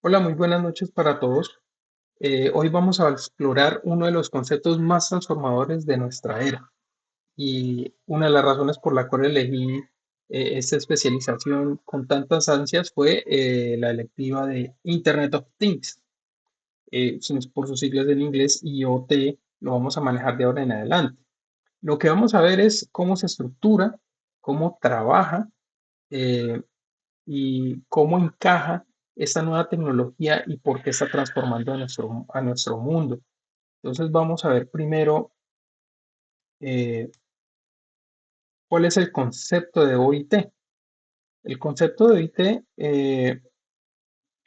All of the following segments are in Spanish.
Hola, muy buenas noches para todos. Hoy vamos a explorar uno de los conceptos más transformadores de nuestra era y una de las razones por la cual elegí esta especialización con tantas ansias fue la electiva de Internet of Things, por sus siglas en inglés IoT, lo vamos a manejar de ahora en adelante. Lo que vamos a ver es cómo se estructura, cómo trabaja, eh, y cómo encaja esta nueva tecnología y por qué está transformando a nuestro mundo. Entonces vamos a ver primero eh, cuál es el concepto de OIT. El concepto de OIT,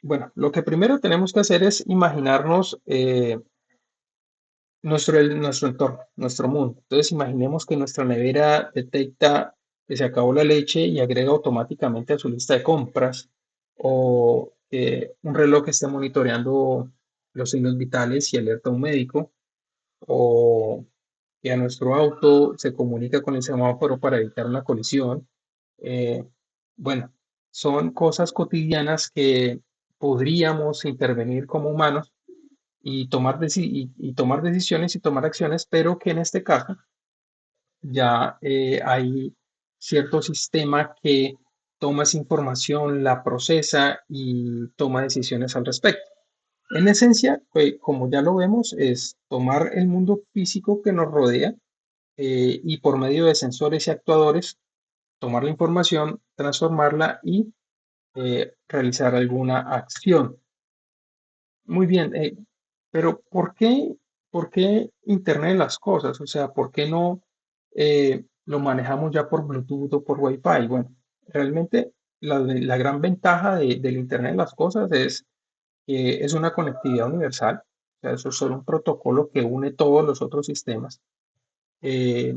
bueno, lo que primero tenemos que hacer es imaginarnos nuestro entorno, nuestro mundo. Entonces imaginemos que nuestra nevera detecta que se acabó la leche y agrega automáticamente a su lista de compras, o un reloj que esté monitoreando los signos vitales y alerta a un médico, o que a nuestro auto se comunica con el semáforo para evitar una colisión. Eh, bueno, son cosas cotidianas que podríamos intervenir como humanos y tomar decisiones y tomar acciones, pero que en este caso ya hay cierto sistema que toma esa información, la procesa y toma decisiones al respecto. En esencia, como ya lo vemos, es tomar el mundo físico que nos rodea, y por medio de sensores y actuadores, tomar la información, transformarla y realizar alguna acción. Muy bien, pero ¿por qué Internet de las cosas? O sea, ¿por qué no lo manejamos ya por Bluetooth o por Wi-Fi? Bueno, realmente la gran ventaja del Internet de las cosas es que es una conectividad universal. O sea, eso es solo un protocolo que une todos los otros sistemas. Eh,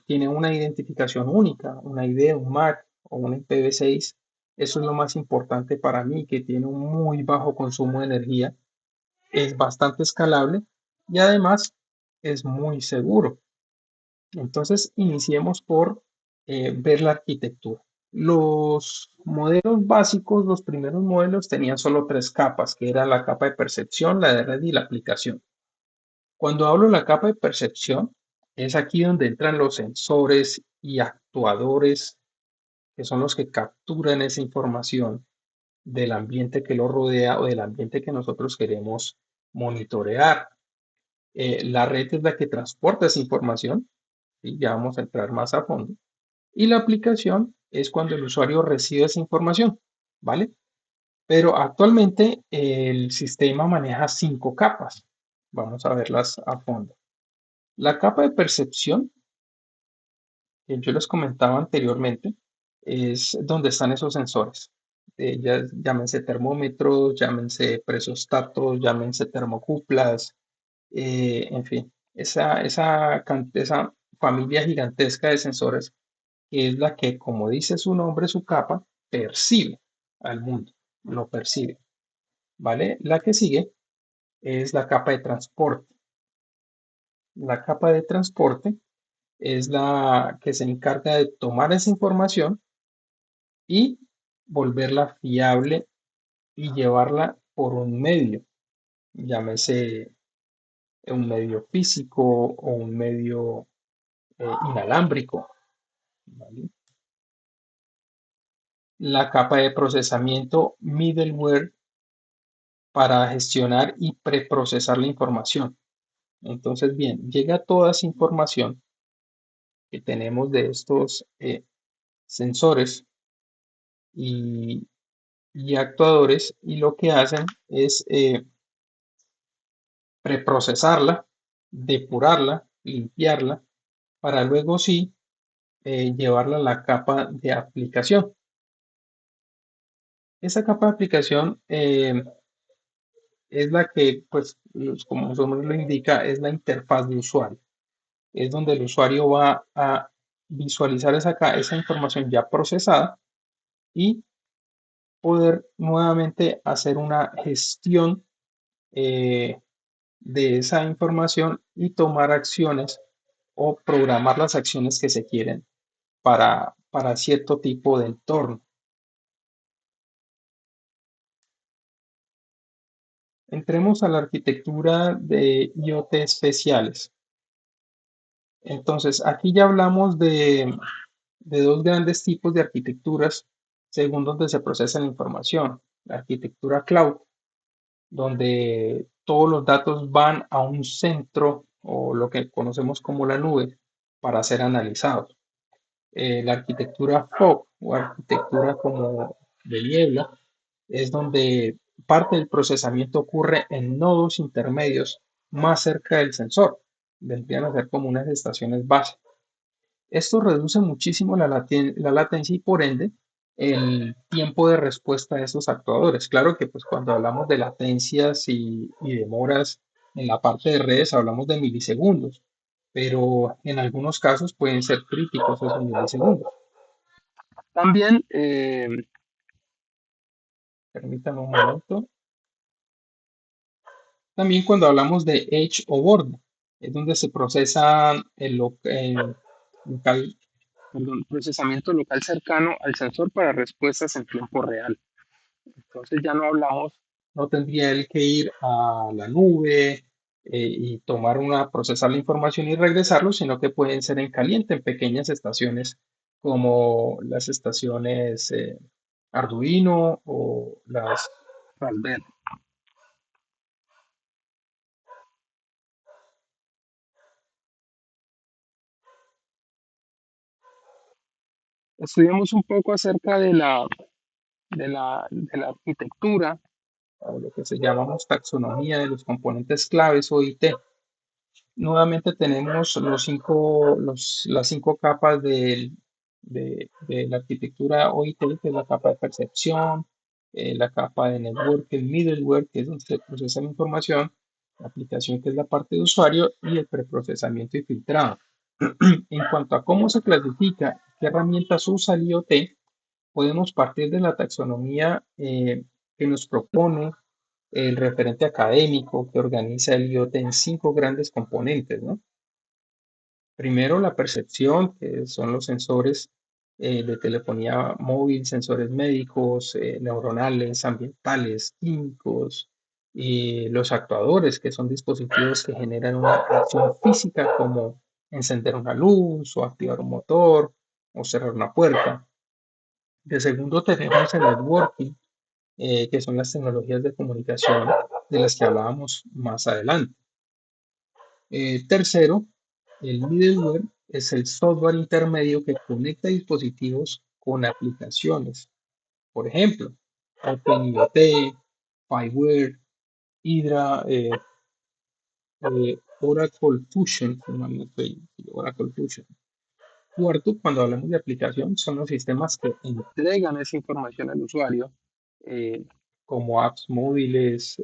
Tiene una identificación única, una ID, un MAC o un IPv6. Eso es lo más importante para mí, que tiene un muy bajo consumo de energía, es bastante escalable y además es muy seguro. Entonces, iniciemos por ver la arquitectura. Los modelos básicos, los primeros modelos tenían solo tres capas, que era la capa de percepción, la de red y la aplicación. Cuando hablo de la capa de percepción, es aquí donde entran los sensores y actuadores, que son los que capturan esa información del ambiente que lo rodea o del ambiente que nosotros queremos monitorear. La red es la que transporta esa información, y ya vamos a entrar más a fondo. Y la aplicación es cuando el usuario recibe esa información, ¿vale? Pero actualmente el sistema maneja cinco capas. Vamos a verlas a fondo. La capa de percepción, que yo les comentaba anteriormente, es donde están esos sensores. Llámense termómetros, llámense presostatos, llámense termocuplas, en fin, esa familia gigantesca de sensores, que es la que, como dice su nombre, su capa, percibe al mundo, lo percibe, ¿vale? La que sigue es la capa de transporte. La capa de transporte es la que se encarga de tomar esa información y volverla fiable y llevarla por un medio, llámese un medio físico o un medio inalámbrico, ¿vale? La capa de procesamiento middleware para gestionar y preprocesar la información. Entonces, bien, llega toda esa información que tenemos de estos sensores y, y actuadores, y lo que hacen es preprocesarla, depurarla, limpiarla, para luego sí llevarla a la capa de aplicación. Esa capa de aplicación es la que, pues, como su nombre lo indica, es la interfaz de usuario. Es donde el usuario va a visualizar esa información ya procesada y poder nuevamente hacer una gestión eh, de esa información y tomar acciones o programar las acciones que se quieren para cierto tipo de entorno. Entremos a la arquitectura de IoT especiales. Entonces, aquí ya hablamos de dos grandes tipos de arquitecturas según donde se procesa la información. La arquitectura cloud, donde todos los datos van a un centro o lo que conocemos como la nube para ser analizados. La arquitectura fog o arquitectura como de niebla es donde parte del procesamiento ocurre en nodos intermedios más cerca del sensor. Vendrían a ser como unas estaciones base. Esto reduce muchísimo la latencia y por ende el tiempo de respuesta de estos actuadores. Claro que pues cuando hablamos de latencias y demoras en la parte de redes hablamos de milisegundos, pero en algunos casos pueden ser críticos esos milisegundos. También, permítame un momento, también cuando hablamos de edge o borde, es donde se procesa el local, perdón, procesamiento local cercano al sensor para respuestas en tiempo real. Entonces ya no hablamos, no tendría él que ir a la nube y tomar procesar la información y regresarlo, sino que pueden ser en caliente, en pequeñas estaciones como las estaciones Arduino o las Raspberry. Estudiamos un poco acerca de la arquitectura o lo que se llamamos taxonomía de los componentes claves o IT. Nuevamente tenemos las cinco capas de la arquitectura OIT, que es la capa de percepción, la capa de network, el middleware, que es donde se procesa la información, la aplicación, que es la parte de usuario, y el preprocesamiento y filtrado. En cuanto a cómo se clasifica, qué herramientas usa el IoT, podemos partir de la taxonomía que nos propone el referente académico que organiza el IoT en cinco grandes componentes, ¿no? Primero, la percepción, que son los sensores de telefonía móvil, sensores médicos, neuronales, ambientales, químicos, y los actuadores, que son dispositivos que generan una acción física como encender una luz o activar un motor o cerrar una puerta. De segundo, tenemos el networking, que son las tecnologías de comunicación de las que hablábamos más adelante. Tercero, el middleware es el software intermedio que conecta dispositivos con aplicaciones. Por ejemplo, OpenIoT, FireWare, Hydra, Oracle Fusion, si mal no estoy, Oracle Fusion. Cuarto, cuando hablamos de aplicación, son los sistemas que entregan esa información al usuario, eh, como apps móviles,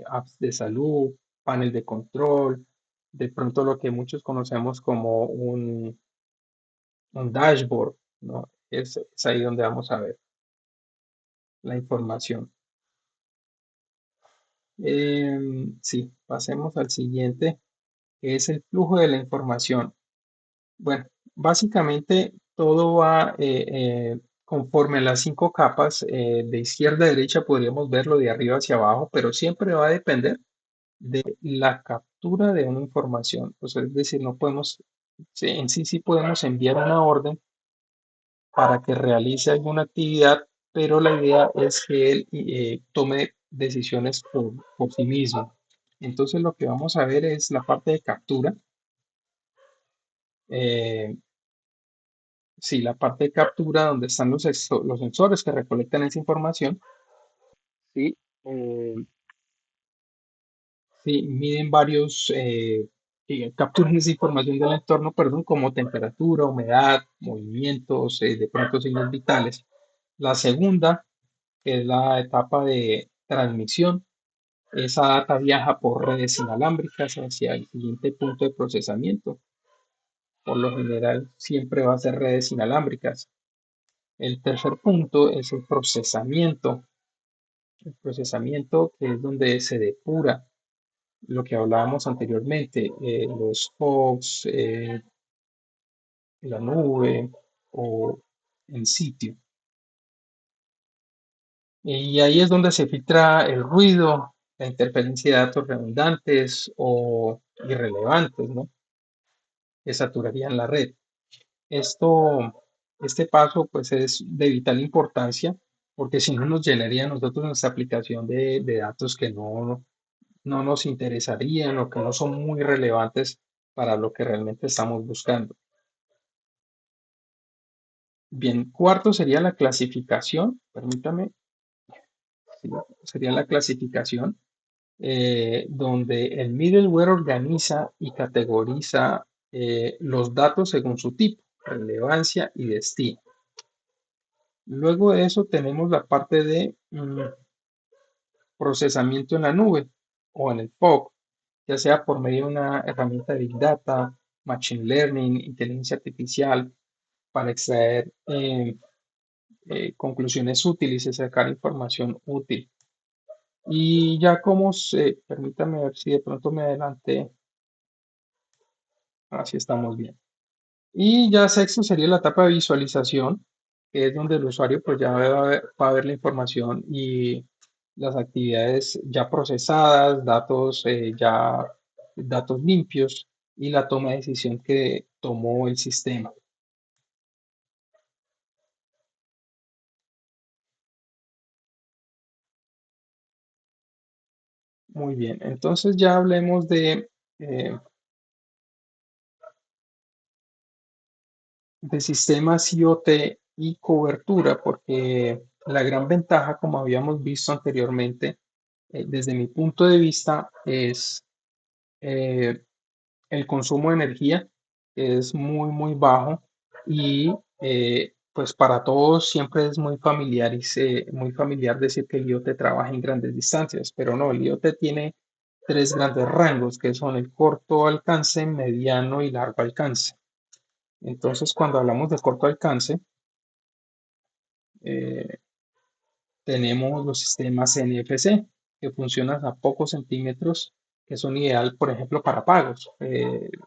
apps de salud, panel de control, de pronto lo que muchos conocemos como un dashboard, ¿no? Es ahí donde vamos a ver la información. Sí, pasemos al siguiente, que es el flujo de la información. Bueno, básicamente todo va conforme a las cinco capas, de izquierda a derecha podríamos verlo de arriba hacia abajo, pero siempre va a depender de la captura de una información. O sea, es decir, no podemos, sí, en sí sí podemos enviar una orden para que realice alguna actividad, pero la idea es que él tome decisiones por sí mismo. Entonces lo que vamos a ver es la parte de captura. eh, Sí, la parte de captura donde están los sensores que recolectan esa información, sí, eh, sí, miden capturan esa información del entorno, perdón, como temperatura, humedad, movimientos, de pronto signos vitales. La segunda, que es la etapa de transmisión, esa data viaja por redes inalámbricas hacia el siguiente punto de procesamiento. Por lo general, siempre va a ser redes inalámbricas. El tercer punto es el procesamiento que es donde se depura lo que hablábamos anteriormente, los fogs, la nube o el sitio. Y ahí es donde se filtra el ruido, la interferencia de datos redundantes o irrelevantes, ¿no? Que saturarían la red. Esto, este paso pues es de vital importancia porque si no nos llenaría a nosotros nuestra aplicación de datos que no nos interesarían o que no son muy relevantes para lo que realmente estamos buscando. Bien, cuarto sería la clasificación, permítame, sí, sería la clasificación donde el middleware organiza y categoriza los datos según su tipo, relevancia y destino. Luego de eso tenemos la parte de procesamiento en la nube o en el fog, ya sea por medio de una herramienta de Big Data, Machine Learning, inteligencia artificial, para extraer conclusiones útiles y sacar información útil. Y ya permítame ver si de pronto me adelanté, así estamos bien. Y ya sexto sería la etapa de visualización, que es donde el usuario pues ya va a ver la información y las actividades ya procesadas, datos limpios y la toma de decisión que tomó el sistema. Muy bien, entonces ya hablemos de sistemas IoT y cobertura, porque la gran ventaja, como habíamos visto anteriormente, desde mi punto de vista, es eh, el consumo de energía, que es muy bajo y pues para todos siempre es muy familiar decir que el IoT trabaja en grandes distancias, pero no, el IoT tiene tres grandes rangos, que son el corto alcance, mediano y largo alcance. Entonces, cuando hablamos de corto alcance, eh, tenemos los sistemas NFC que funcionan a pocos centímetros, que son ideal, por ejemplo, para pagos.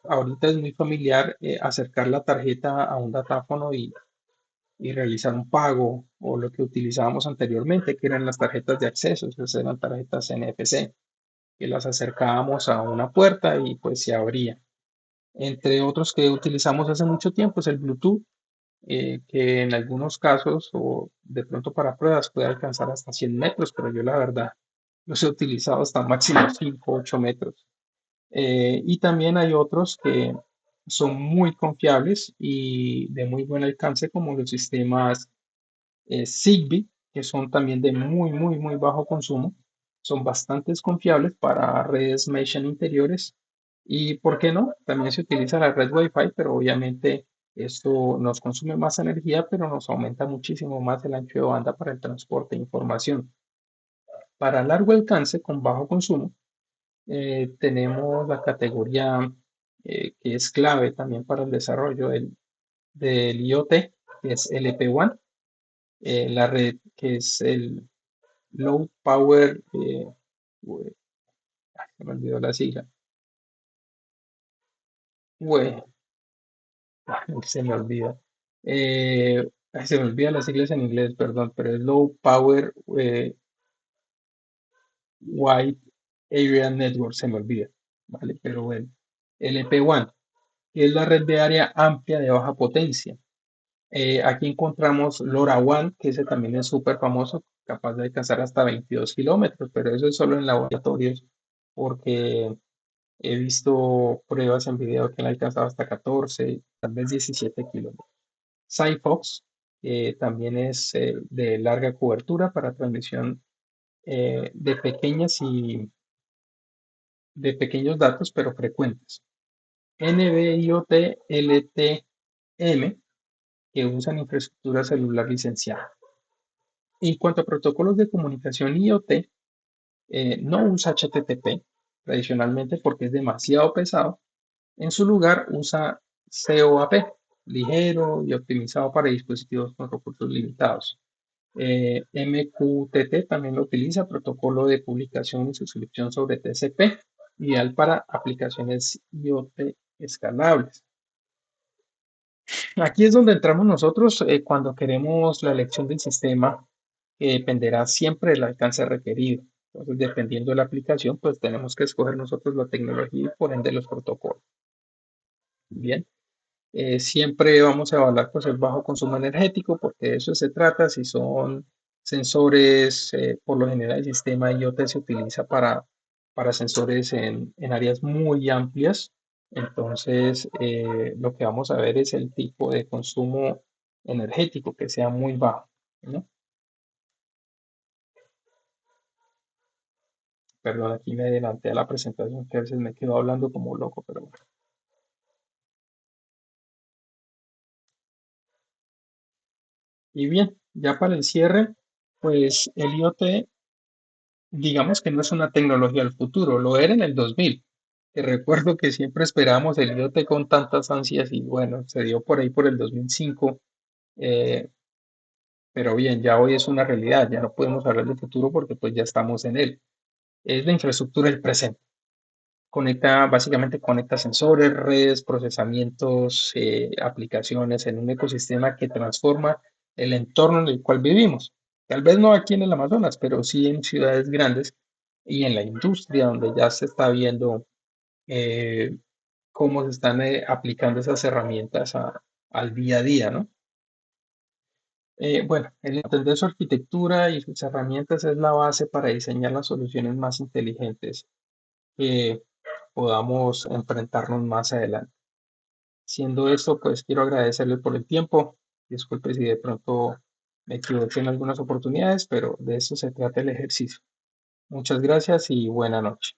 Ahorita es muy familiar acercar la tarjeta a un datáfono y realizar un pago o lo que utilizábamos anteriormente, que eran las tarjetas de acceso, esas eran tarjetas NFC, que las acercábamos a una puerta y pues se abría. Entre otros que utilizamos hace mucho tiempo es el Bluetooth, que en algunos casos o de pronto para pruebas puede alcanzar hasta 100 metros, pero yo la verdad los he utilizado hasta máximo 5 o 8 metros. Y también hay otros que son muy confiables y de muy buen alcance, como los sistemas Zigbee, que son también de muy bajo consumo. Son bastante confiables para redes mesh en interiores. Y, ¿por qué no? También se utiliza la red Wi-Fi, pero obviamente esto nos consume más energía, pero nos aumenta muchísimo más el ancho de banda para el transporte de información. Para largo alcance con bajo consumo, tenemos la categoría que es clave también para el desarrollo del IoT, que es LP1, la red que es el Low Power, se me olvidó la sigla, UE, se me olvida. Se me olvidan las siglas en inglés, perdón, pero es Low Power Wide Area Network, se me olvida, ¿vale? Pero bueno, LP1, que es la red de área amplia de baja potencia. Aquí encontramos LoRaWAN, que ese también es súper famoso, capaz de alcanzar hasta 22 kilómetros, pero eso es solo en laboratorios, porque he visto pruebas en video que han alcanzado hasta 14, tal vez 17 kilómetros. Sigfox también es de larga cobertura para transmisión de de pequeños datos, pero frecuentes. NB-IoT LTM, que usan infraestructura celular licenciada. En cuanto a protocolos de comunicación IoT, no usa HTTP tradicionalmente porque es demasiado pesado. En su lugar usa COAP, ligero y optimizado para dispositivos con recursos limitados. MQTT también lo utiliza, protocolo de publicación y suscripción sobre TCP, ideal para aplicaciones IoT escalables. Aquí es donde entramos nosotros cuando queremos la elección del sistema, que dependerá siempre del alcance requerido. Entonces, dependiendo de la aplicación, pues tenemos que escoger nosotros la tecnología y por ende los protocolos. Bien. Siempre vamos a evaluar pues el bajo consumo energético porque de eso se trata. Si son sensores, por lo general el sistema IoT se utiliza para sensores en áreas muy amplias. Entonces, lo que vamos a ver es el tipo de consumo energético que sea muy bajo, ¿no? Perdón, aquí me adelanté a la presentación que a veces me quedo hablando como loco, pero bueno. Y bien, ya para el cierre, pues el IoT digamos que no es una tecnología del futuro, lo era en el 2000. Que recuerdo que siempre esperábamos el IoT con tantas ansias y bueno, se dio por ahí por el 2005, eh, pero bien, ya hoy es una realidad, ya no podemos hablar de futuro porque pues ya estamos en él. Es la infraestructura del presente. Conecta, básicamente conecta sensores, redes, procesamientos, aplicaciones en un ecosistema que transforma el entorno en el cual vivimos. Tal vez no aquí en el Amazonas, pero sí en ciudades grandes y en la industria donde ya se está viendo eh, cómo se están aplicando esas herramientas al día a día, ¿no? Bueno, el entender su arquitectura y sus herramientas es la base para diseñar las soluciones más inteligentes que podamos enfrentarnos más adelante. Siendo esto, pues quiero agradecerle por el tiempo. Disculpe si de pronto me equivoqué en algunas oportunidades, pero de eso se trata el ejercicio. Muchas gracias y buena noche.